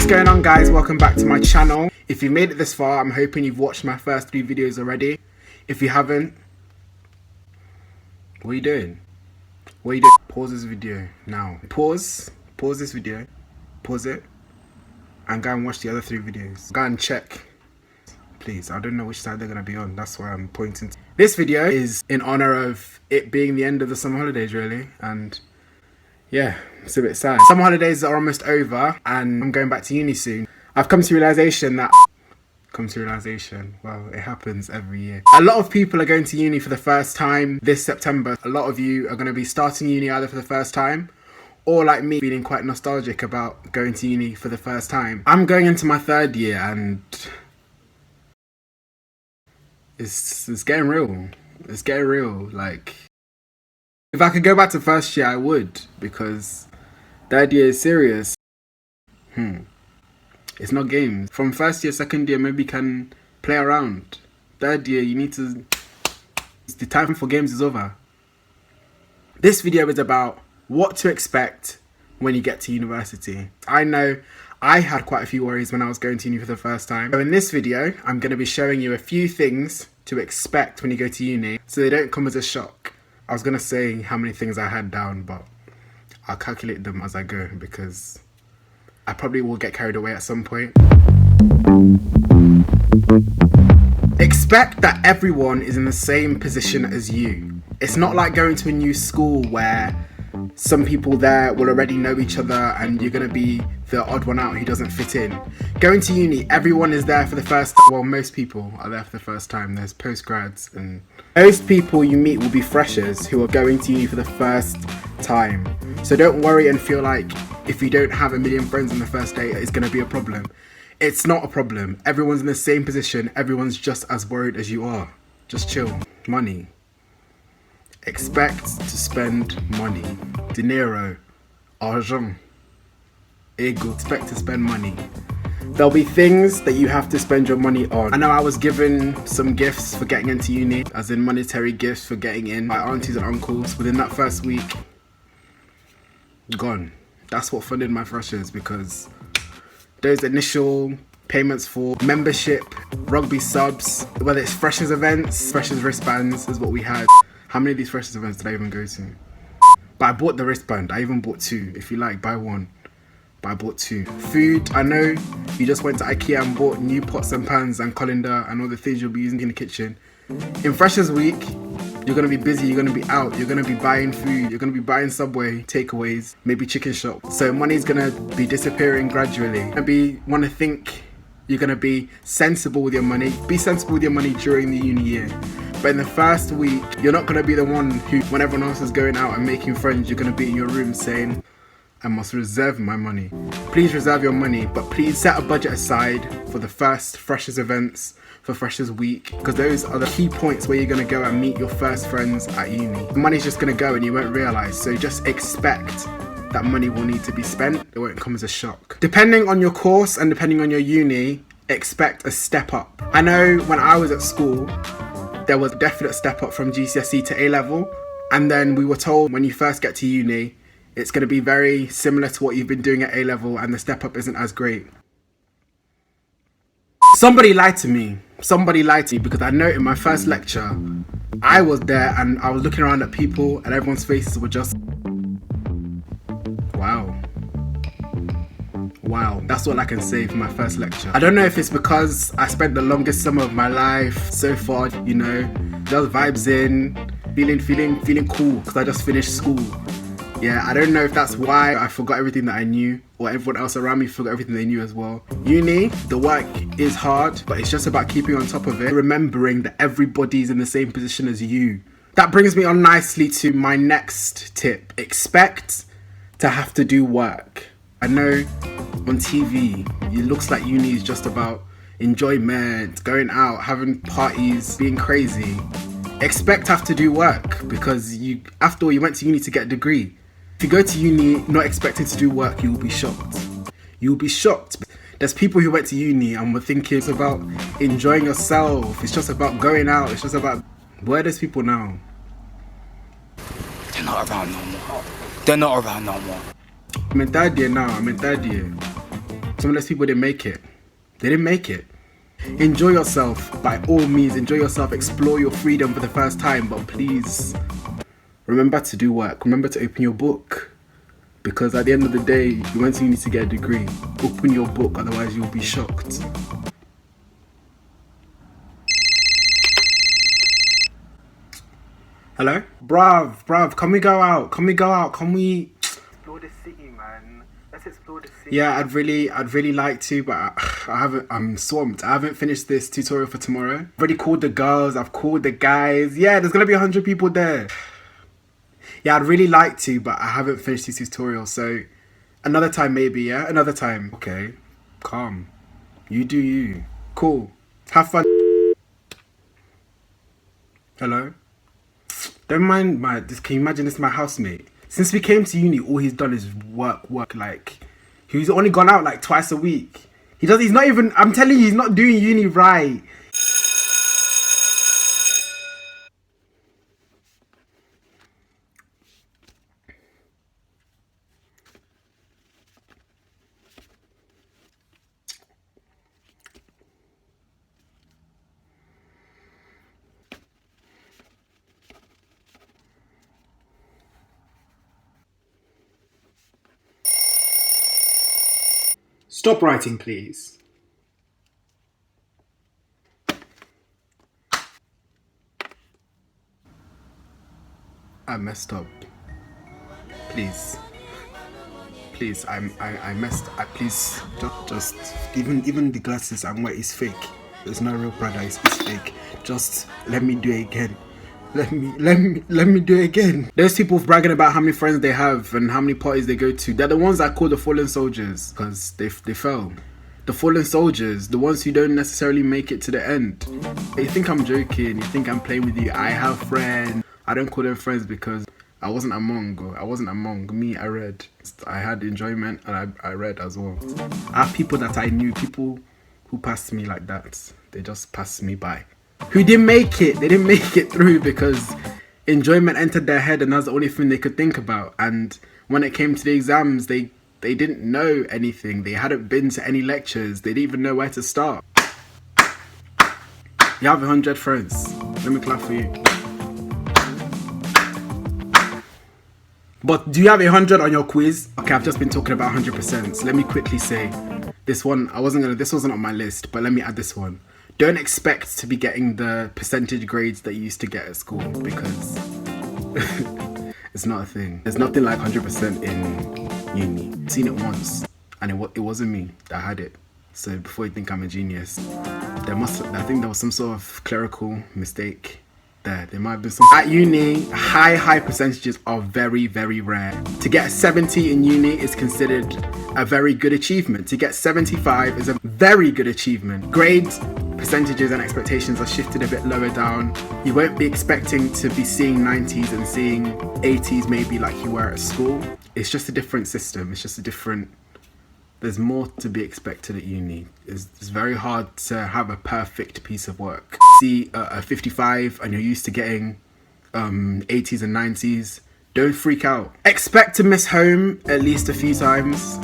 What's going on, guys? Welcome back to my channel. If you made it this far, I'm hoping you've watched my first 3 videos already. If you haven't, what are you doing? What are you doing? Pause this video now. Pause this video, pause it, and go and watch the other 3 videos. Go and check, please. I don't know which side they're gonna be on, that's why I'm pointing to. This video is in honor of it being the end of the summer holidays, really, and yeah, it's a bit sad. Summer holidays are almost over and I'm going back to uni soon. I've come to realization that well, it happens every year. A lot of people are going to uni for the first time this September. A lot of you are going to be starting uni either for the first time or, like me, feeling quite nostalgic about going to uni for the first time. I'm going into my 3rd year and it's getting real. It's getting real. Like, if I could go back to 1st year, I would, because 3rd year is serious. It's not games. From 1st year, 2nd year, maybe you can play around. 3rd year, you need to... the time for games is over. This video is about what to expect when you get to university. I know I had quite a few worries when I was going to uni for the first time. So in this video, I'm going to be showing you a few things to expect when you go to uni, so they don't come as a shock. I was going to say how many things I had down, but I'll calculate them as I go, because I probably will get carried away at some point. Expect that everyone is in the same position as you. It's not like going to a new school where some people there will already know each other and you're going to be the odd one out who doesn't fit in. Going to uni, everyone is there for the first time. Well, most people are there for the first time. There's postgrads, and most people you meet will be freshers who are going to uni for the first time. So don't worry and feel like if you don't have a million friends on the first day, it's going to be a problem. It's not a problem. Everyone's in the same position. Everyone's just as worried as you are. Just chill. Money. Expect to spend money. Dinero. Argent. Ego. Expect to spend money. There'll be things that you have to spend your money on. I know I was given some gifts for getting into uni, as in monetary gifts for getting in by aunties and uncles. Within that first week, gone. That's what funded my freshers, because those initial payments for membership, rugby subs, whether it's freshers events, freshers wristbands is what we had. How many of these freshers events did I even go to? But I bought the wristband. I even bought 2. If you like, buy 1. But I bought 2. Food, I know you just went to IKEA and bought new pots and pans and colander and all the things you'll be using in the kitchen. In freshers week, you're going to be busy, you're going to be out, you're going to be buying food, you're going to be buying Subway, takeaways, maybe chicken shop. So money's going to be disappearing gradually. Want to think you're going to be sensible with your money. Be sensible with your money during the uni year. But in the first week, you're not going to be the one who, when everyone else is going out and making friends, you're going to be in your room saying, I must reserve my money. Please reserve your money, but please set a budget aside for the first freshers events, for freshers week, because those are the key points where you're going to go and meet your first friends at uni. The money's just going to go and you won't realise, so just expect that money will need to be spent. It won't come as a shock. Depending on your course and depending on your uni, expect a step up. I know when I was at school, there was a definite step up from GCSE to A-level, and then we were told when you first get to uni, it's going to be very similar to what you've been doing at A-level, and the step up isn't as great. Somebody lied to me. Somebody lied to me, because I know in my first lecture, I was there and I was looking around at people and everyone's faces were just, wow. Wow, that's all I can say for my first lecture. I don't know if it's because I spent the longest summer of my life so far, you know, just vibes in, feeling cool because I just finished school. Yeah, I don't know if that's why I forgot everything that I knew, or everyone else around me forgot everything they knew as well. Uni, the work is hard, but it's just about keeping on top of it, remembering that everybody's in the same position as you. That brings me on nicely to my next tip. Expect to have to do work. I know on TV, it looks like uni is just about enjoyment, going out, having parties, being crazy. Expect to have to do work, because after all, you went to uni to get a degree. If you go to uni not expecting to do work, you will be shocked. You will be shocked. There's people who went to uni and were thinking it's about enjoying yourself. It's just about going out. It's just about... Where are those people now? They're not around no more. They're not around no more. I'm in 3rd year now. I'm in 3rd year. Some of those people didn't make it. They didn't make it. Enjoy yourself, by all means, enjoy yourself, explore your freedom for the first time, but please, remember to do work, remember to open your book. Because at the end of the day, you went to uni to get a degree. Open your book, otherwise you'll be shocked. Hello? Bruv, can we go out? Can we explore the city, man? Let's explore the city. Yeah, I'd really like to, but I'm swamped. I haven't finished this tutorial for tomorrow. I've already called the girls, I've called the guys. Yeah, there's gonna be 100 people there. Yeah, I'd really like to, but I haven't finished this tutorial, so another time maybe, yeah? Another time. Okay, calm. You do you. Cool. Have fun. Hello? Don't mind can you imagine this is my housemate? Since we came to uni, all he's done is work, like, he's only gone out like twice a week. He's not even, I'm telling you, he's not doing uni right. Stop writing, please. I messed up. Please, I messed up. Please, just even the glasses I'm wearing is fake. There's no real Prada. It's fake. Just let me do it again. Let me do it again. There's people bragging about how many friends they have and how many parties they go to. They're the ones I call the fallen soldiers because they fell. The fallen soldiers, the ones who don't necessarily make it to the end. You think I'm joking? You think I'm playing with you? I have friends. I don't call them friends because I wasn't among me. I read. I had enjoyment and I read as well. I have people that I knew, people who passed me like that. They just passed me by. Who didn't make it. They didn't make it through because enjoyment entered their head and that's the only thing they could think about. And when it came to the exams, they didn't know anything. They hadn't been to any lectures. They didn't even know where to start. You have 100 friends. Let me clap for you. But do you have 100 on your quiz? Okay, I've just been talking about 100%. So let me quickly say this one. This wasn't on my list, but let me add this one. Don't expect to be getting the percentage grades that you used to get at school because it's not a thing. There's nothing like 100% in uni. I've seen it once and it wasn't me that had it. So before you think I'm a genius, I think there was some sort of clerical mistake there. There might have been some. At uni, high percentages are very, very rare. To get 70 in uni is considered a very good achievement. To get 75 is a very good achievement. Grades, percentages and expectations are shifted a bit lower down. You won't be expecting to be seeing 90s and seeing 80s maybe like you were at school. It's just a different system. There's more to be expected at uni. It's very hard to have a perfect piece of work. See a 55 and you're used to getting 80s and 90s. Don't freak out. Expect to miss home at least a few times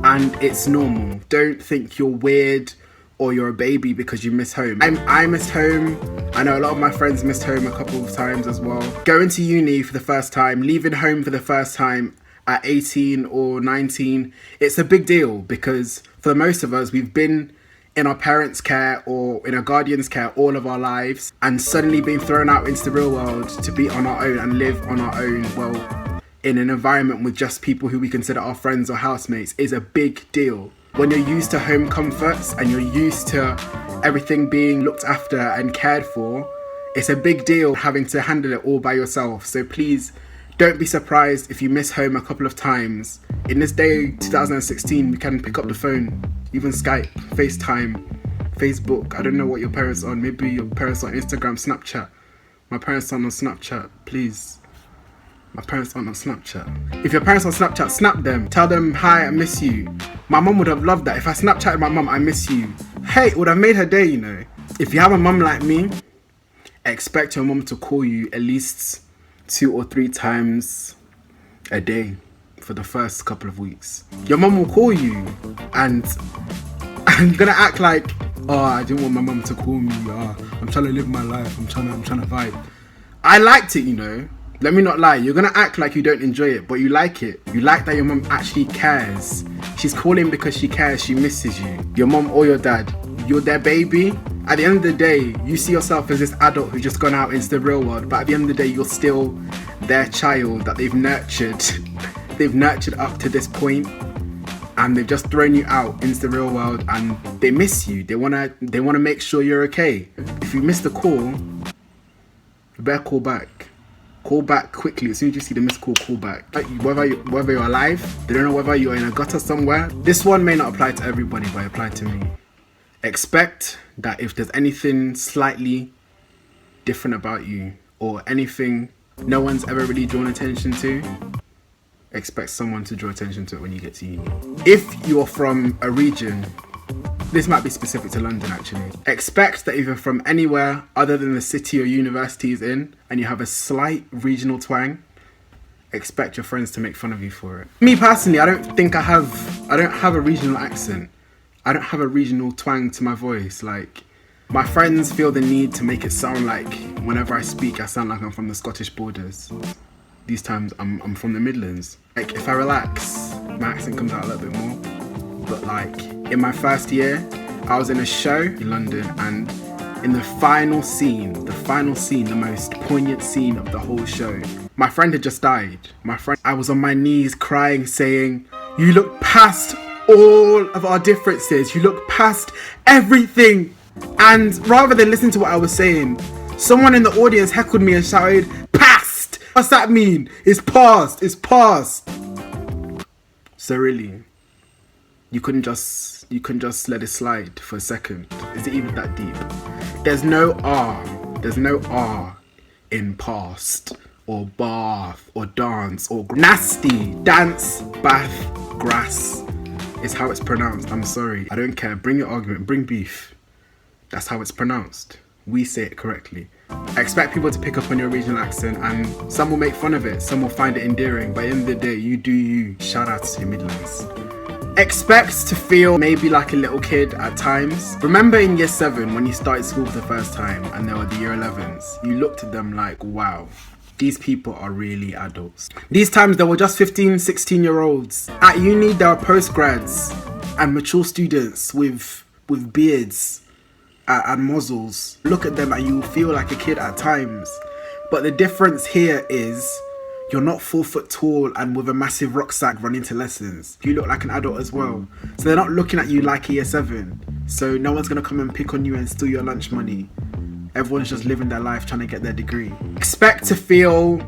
and it's normal. Don't think you're weird or you're a baby because you miss home. I missed home. I know a lot of my friends missed home a couple of times as well. Going to uni for the first time, leaving home for the first time at 18 or 19, it's a big deal because for most of us, we've been in our parents' care or in our guardian's care all of our lives, and suddenly being thrown out into the real world to be on our own and live on our own, well, in an environment with just people who we consider our friends or housemates is a big deal. When you're used to home comforts and you're used to everything being looked after and cared for, it's a big deal having to handle it all by yourself. So please don't be surprised if you miss home a couple of times. In this day, 2016, we can pick up the phone, even Skype, FaceTime, Facebook. I don't know what your parents are on. Maybe your parents are on Instagram, Snapchat. My parents aren't on Snapchat, please. My parents aren't on Snapchat. If your parents are on Snapchat, snap them. Tell them, hi, I miss you. My mum would have loved that. If I Snapchatted my mum, I miss you. Hey, it would have made her day, you know. If you have a mum like me, expect your mum to call you at least 2 or 3 times a day for the first couple of weeks. Your mum will call you and you're gonna act like, oh, I didn't want my mum to call me. I'm trying to live my life. I'm trying to vibe. I liked it, you know. Let me not lie. You're gonna act like you don't enjoy it, but you like it. You like that your mum actually cares. She's calling because she cares. She misses you. Your mum or your dad, you're their baby. At the end of the day, you see yourself as this adult who's just gone out into the real world, but at the end of the day, you're still their child that they've nurtured. They've nurtured up to this point, and they've just thrown you out into the real world, and they miss you. They wanna make sure you're okay. If you miss the call, you better call back. Call back quickly. As soon as you see the missed call back. Whether you're alive, they don't know whether you're in a gutter somewhere. This one may not apply to everybody, but it applied to me. Expect that if there's anything slightly different about you, or anything no one's ever really drawn attention to, expect someone to draw attention to it when you get to uni. If you're from a region, this might be specific to London actually, expect that if you're from anywhere other than the city or university is in, and you have a slight regional twang, expect your friends to make fun of you for it. Me personally, I don't have a regional accent. I don't have a regional twang to my voice. Like, my friends feel the need to make it sound like whenever I speak, I sound like I'm from the Scottish borders. These times I'm from the Midlands. Like, if I relax, my accent comes out a little bit more. But like, in my first year, I was in a show in London, and in the final scene, the most poignant scene of the whole show, my friend had just died. I was on my knees crying, saying, "You look past all of our differences. You look past everything." And rather than listen to what I was saying, someone in the audience heckled me and shouted, "Past!" What's that mean? It's past. It's past. So really, you couldn't just let it slide for a second. Is it even that deep? There's no R in past or bath or dance or nasty. Dance, bath, grass is how it's pronounced. I'm sorry. I don't care. Bring your argument. Bring beef. That's how it's pronounced. We say it correctly. I expect people to pick up on your regional accent, and some will make fun of it. Some will find it endearing. But at the end of the day, you do you. Shout out to your Midlands. Expect to feel maybe like a little kid at times. Remember in year 7 when you started school for the first time and there were the year 11s, you looked at them like, wow, these people are really adults. These times there were just 15, 16-year-olds. At uni there are postgrads and mature students with beards and muzzles. Look at them and you feel like a kid at times. But the difference here is, you're not 4 foot tall and with a massive rucksack running to lessons. You look like an adult as well. So they're not looking at you like a year 7. So no one's gonna come and pick on you and steal your lunch money. Everyone's just living their life trying to get their degree. Expect to feel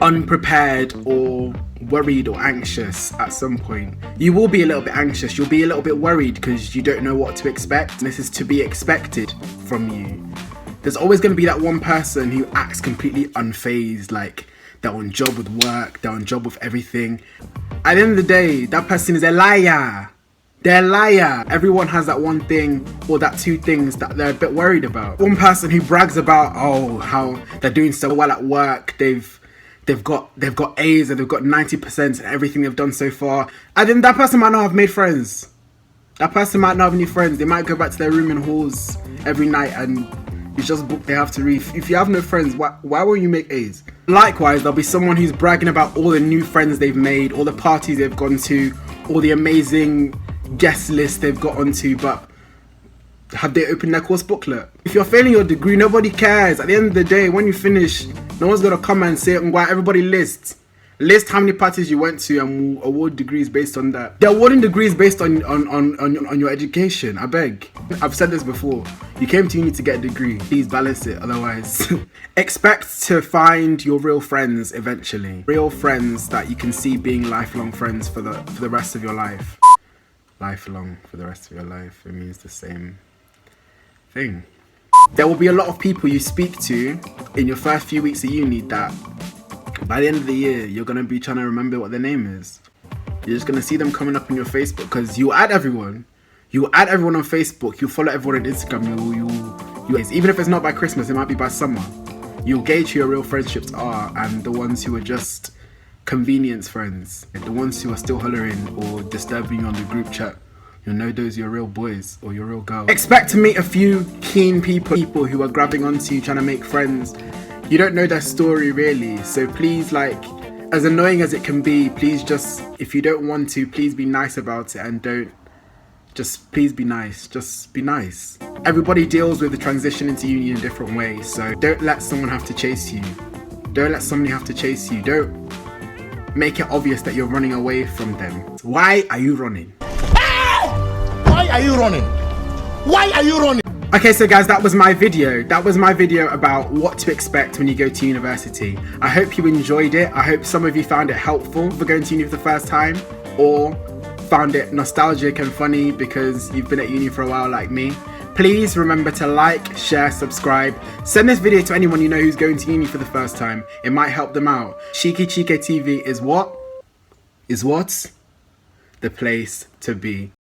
unprepared or worried or anxious at some point. You will be a little bit anxious. You'll be a little bit worried because you don't know what to expect. This is to be expected from you. There's always gonna be that one person who acts completely unfazed, like they're on job with work, they're on job with everything. At the end of the day, that person is a liar. They're a liar. Everyone has that one thing or that 2 things that they're a bit worried about. One person who brags about, oh, how they're doing so well at work, they've got A's and they've got 90% in everything they've done so far. And then that person might not have made friends. That person might not have any friends. They might go back to their room in halls every night and it's just a book they have to read. If you have no friends, why won't you make A's? Likewise, there'll be someone who's bragging about all the new friends they've made, all the parties they've gone to, all the amazing guest lists they've got onto, but have they opened their course booklet? If you're failing your degree, nobody cares. At the end of the day, when you finish, no one's gonna come and say, why everybody lists how many parties you went to and award degrees based on that. They're awarding degrees based on your education. I beg. I've said this before. You came to uni to get a degree. Please balance it, otherwise. Expect to find your real friends eventually. Real friends that you can see being lifelong friends for the rest of your life. Lifelong for the rest of your life. It means the same thing. There will be a lot of people you speak to in your first few weeks of uni that by the end of the year, you're going to be trying to remember what their name is. You're just going to see them coming up on your Facebook because you add everyone. You add everyone on Facebook. You follow everyone on Instagram. Even if it's not by Christmas, it might be by summer. You'll gauge who your real friendships are and the ones who are just convenience friends, the ones who are still hollering or disturbing you on the group chat, you'll know those are your real boys or your real girls. Expect to meet a few keen people who are grabbing onto you, trying to make friends. You don't know their story really, so please, like, as annoying as it can be, please just, if you don't want to, please be nice about it and don't, just please be nice, just be nice. Everybody deals with the transition into uni in a different way, so don't let someone have to chase you. Don't let somebody have to chase you. Don't make it obvious that you're running away from them. Why are you running? Why are you running? Why are you running? Okay, so guys, that was my video. That was my video about what to expect when you go to university. I hope you enjoyed it. I hope some of you found it helpful for going to uni for the first time, or found it nostalgic and funny because you've been at uni for a while like me. Please remember to like, share, subscribe. Send this video to anyone you know who's going to uni for the first time. It might help them out. CheekyChikeTV is what? Is what? The place to be.